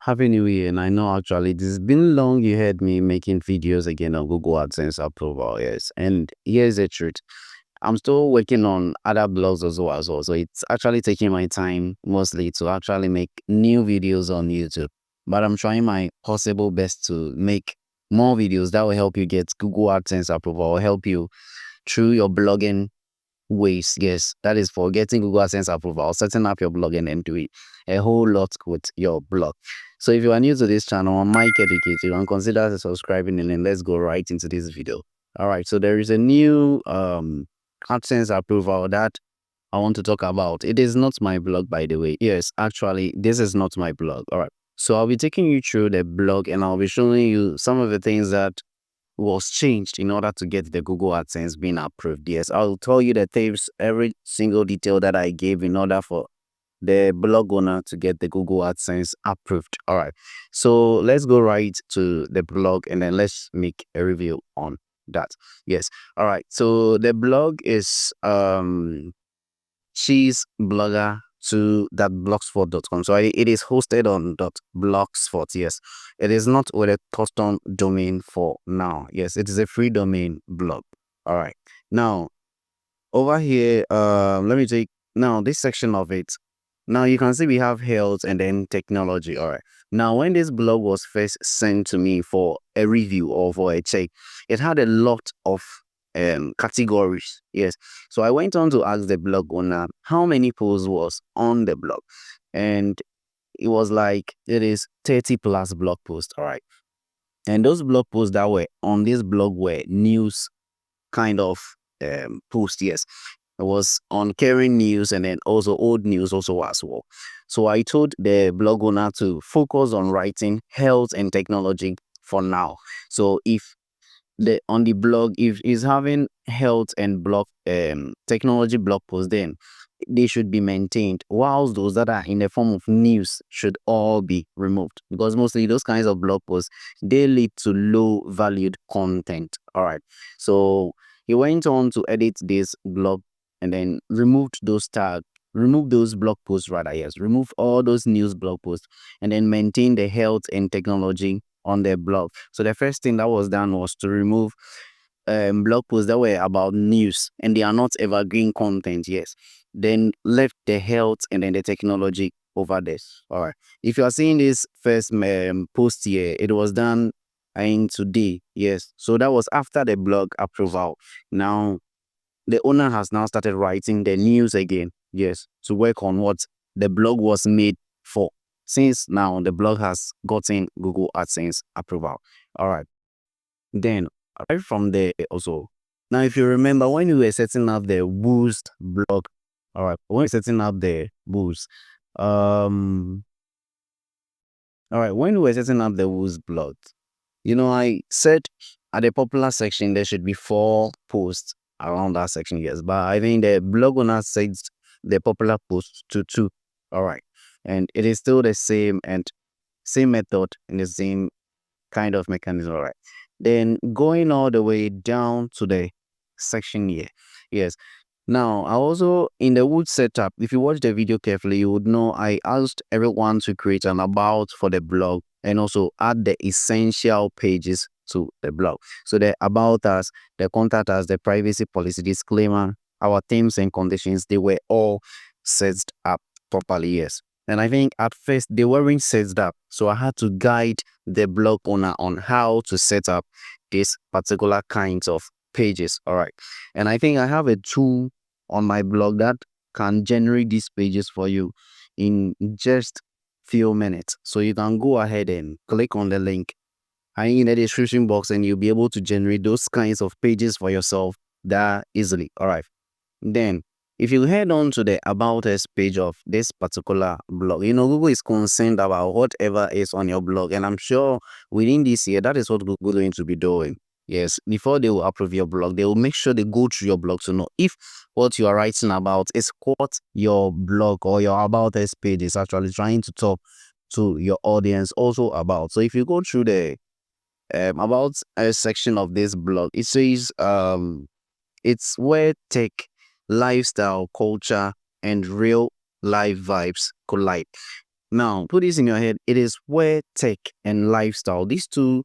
Happy New Year. And I know actually this has been long you heard me making videos again on Google AdSense approval. Yes. And here's the truth. I'm still working on other blogs as well. So it's actually taking my time mostly to actually make new videos on YouTube. But I'm trying my possible best to make more videos that will help you get Google AdSense approval or help you through your blogging ways. Yes, that is for getting Google AdSense approval, setting up your blog and then doing a whole lot with your blog. So if you are new to this channel, I'm Mike Educator, and consider subscribing and then let's go right into this video. All right, so there is a new AdSense approval that I want to talk about. It is not my blog, by the way. Yes, actually, this is not my blog. All right. So I'll be taking you through the blog and I'll be showing you some of the things that was changed in order to get the Google AdSense being approved. Yes, I'll tell you the tips, every single detail that I gave in order for the blog owner to get the Google AdSense approved. All right, so let's go right to the blog and then let's make a review on that. Yes, all right. So the blog is she's blogger to that blogspot.com. So it is hosted on .blogspot. Yes, it is not with a custom domain for now. Yes, it is a free domain blog. All right. Now over here, let me take now this section of it. Now you can see we have health and then technology. All right. Now when this blog was first sent to me for a review or for a check, it had a lot of categories. Yes. So I went on to ask the blog owner how many posts was on the blog. And it was like it is 30 plus blog posts. All right. And those blog posts that were on this blog were news kind of post. Yes, it was on current news and then also old news also as well. So I told the blog owner to focus on writing health and technology for now. So if the on the blog, if he's having health and blog technology blog posts, then they should be maintained, whilst those that are in the form of news should all be removed, because mostly those kinds of blog posts, they lead to low valued content. All right, so he went on to edit this blog and then removed those tags, remove those blog posts rather. Yes, remove all those news blog posts and then maintain the health and technology on their blog. So the first thing that was done was to remove blog posts that were about news and they are not evergreen content. Yes, then left the health and then the technology over this. All right, if you are seeing this first post here, it was done in today. Yes, so that was after the blog approval. Now the owner has now started writing the news again. Yes, to work on what the blog was made for, since now the blog has gotten Google AdSense approval. All right, then right from there also. Now, if you remember when we were setting up the Boost blog, all right, when we were setting up the Boost, um, all right, when we were setting up the Boost blog, I said at the popular section there should be 4 posts around that section. Yes, but I think the blog owner said the popular post to 2. All right, and it is still the same and same method and the same kind of mechanism. All right, then going all the way down to the section here. Yes, now I also in the wood setup, if you watch the video carefully, you would know I asked everyone to create an about for the blog and also add the essential pages to the blog. So the about us, the contact us, the privacy policy disclaimer, our terms and conditions, they were all set up properly. Yes, and I think at first they weren't set up. So I had to guide the blog owner on how to set up this particular kinds of pages. All right. And I think I have a tool on my blog that can generate these pages for you in just few minutes. So you can go ahead and click on the link in the description box and you'll be able to generate those kinds of pages for yourself that easily. All right. Then if you head on to the About Us page of this particular blog, Google is concerned about whatever is on your blog. And I'm sure within this year, that is what Google is going to be doing. Yes, before they will approve your blog, they will make sure they go through your blog to know if what you are writing about is what your blog or your About Us page is actually trying to talk to your audience also about. So if you go through the About Us section of this blog, it says it's where tech, lifestyle, culture, and real life vibes collide. Now, put this in your head. It is where tech and lifestyle, these two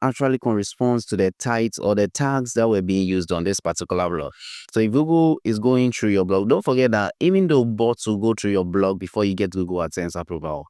actually corresponds to the titles or the tags that were being used on this particular blog. So if Google is going through your blog, don't forget that even though bots will go through your blog before you get Google AdSense approval,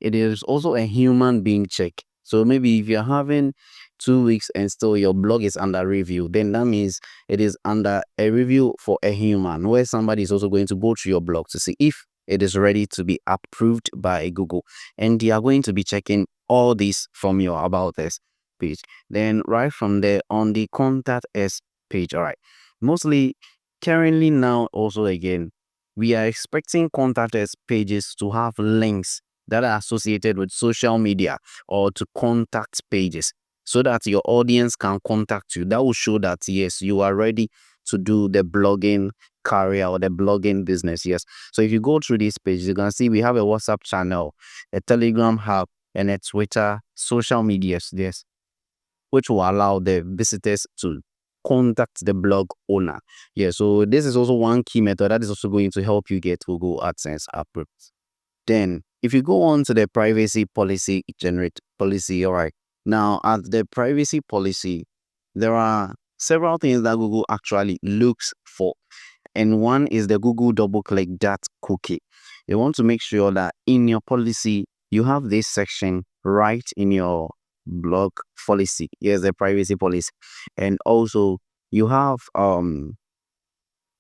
it is also a human being check. So maybe if you're having 2 weeks and still your blog is under review, then that means it is under a review for a human, where somebody is also going to go through your blog to see if it is ready to be approved by Google. And they are going to be checking all this from your About Us page. Then right from there on the Contact Us page, all right. Mostly currently now also again, we are expecting Contact Us pages to have links that are associated with social media or to contact pages, so that your audience can contact you. That will show that yes, you are ready to do the blogging career or the blogging business. Yes. So if you go through these pages, you can see we have a WhatsApp channel, a Telegram hub, and a Twitter social medias. Yes, which will allow the visitors to contact the blog owner. Yeah. So this is also one key method that is also going to help you get Google AdSense approved. Then, if you go on to the privacy policy, generate policy, all right. Now, at the privacy policy, there are several things that Google actually looks for. And one is the Google double click that cookie. They want to make sure that in your policy, you have this section right in your blog policy. Here's the privacy policy. And also, you have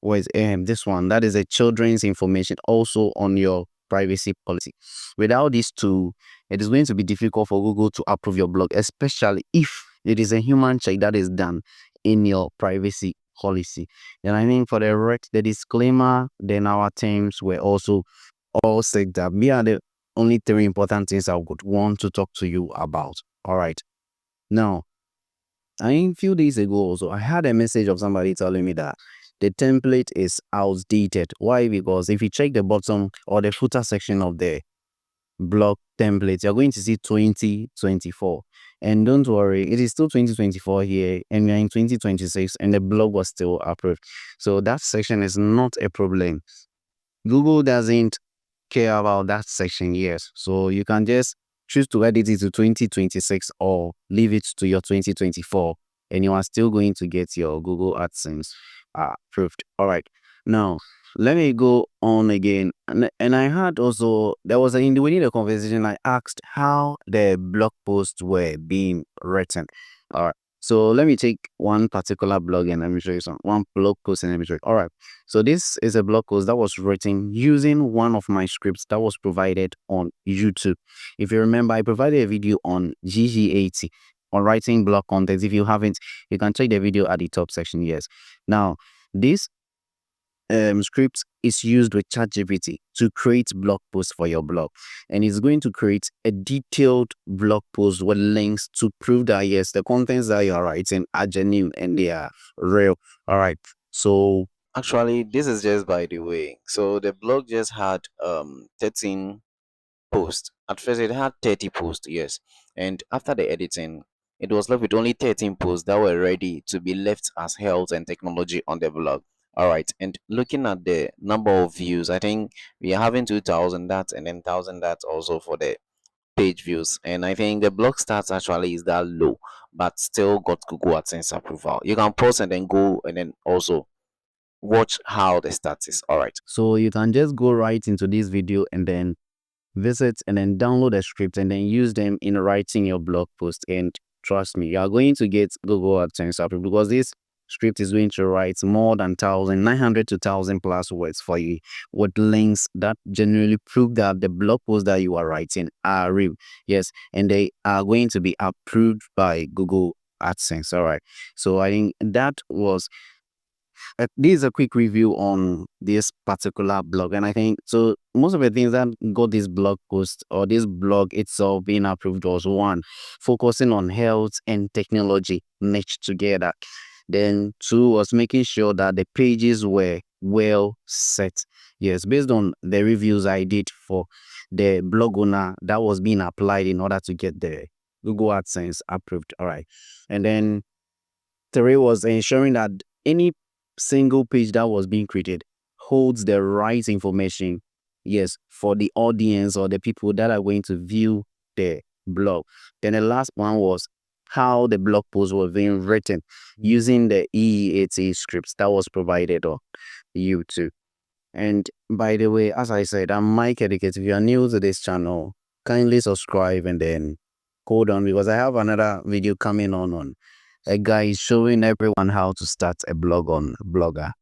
was this one that is a children's information also on your privacy policy. Without these two, it is going to be difficult for Google to approve your blog, especially if it is a human check that is done in your privacy policy. And I think for the rest, the disclaimer, then our terms were also all set up. Me are the only three important things I would want to talk to you about. All right. Now, a few days ago also, I had a message of somebody telling me that the template is outdated. Why? Because if you check the bottom or the footer section of the blog template, you're going to see 2024. And don't worry, it is still 2024 here, and we're in 2026, and the blog was still approved. So that section is not a problem. Google doesn't care about that section, yes. So you can just choose to edit it to 2026 or leave it to your 2024, and you are still going to get your Google AdSense approved. All right. Now, let me go on again. And I had also, there was within the conversation, I asked how the blog posts were being written. All right. So let me take one particular blog and let me show you one blog post and let me show you. All right. So this is a blog post that was written using one of my scripts that was provided on YouTube. If you remember, I provided a video on GG80 on writing blog content. If you haven't, you can check the video at the top section. Yes. Now, this script is used with ChatGPT to create blog posts for your blog, and it's going to create a detailed blog post with links to prove that yes, the contents that you are writing are genuine and they are real. All right. So actually, this is just by the way. So the blog just had 13 posts. At first, it had 30 posts, yes, and after the editing, it was left with only 13 posts that were ready to be left as health and technology on the blog. All right, and looking at the number of views, I think we are having 2,000 that and then 1,000 that also for the page views. And I think the blog stats actually is that low, but still got Google AdSense approval. You can pause and then go and then also watch how the stats is. All right. So you can just go right into this video and then visit and then download a script and then use them in writing your blog post. And trust me, you are going to get Google AdSense approved because this script is going to write more than 1,900 to 1,000 plus words for you with links that genuinely prove that the blog posts that you are writing are real. Yes, and they are going to be approved by Google AdSense. All right. So I think that was this is a quick review on this particular blog, and I think so most of the things that got this blog post or this blog itself being approved was one, focusing on health and technology meshed together. Then two was making sure that the pages were well set. Yes, based on the reviews I did for the blog owner that was being applied in order to get the Google AdSense approved. All right. And then three was ensuring that any single page that was being created holds the right information, yes, for the audience or the people that are going to view the blog. Then the last one was how the blog post was being written using the EEAT scripts that was provided on YouTube. And by the way, as I said, I'm Mike Etiquette. If you are new to this channel, kindly subscribe and then hold on, because I have another video coming on a guy showing everyone how to start a blog on Blogger.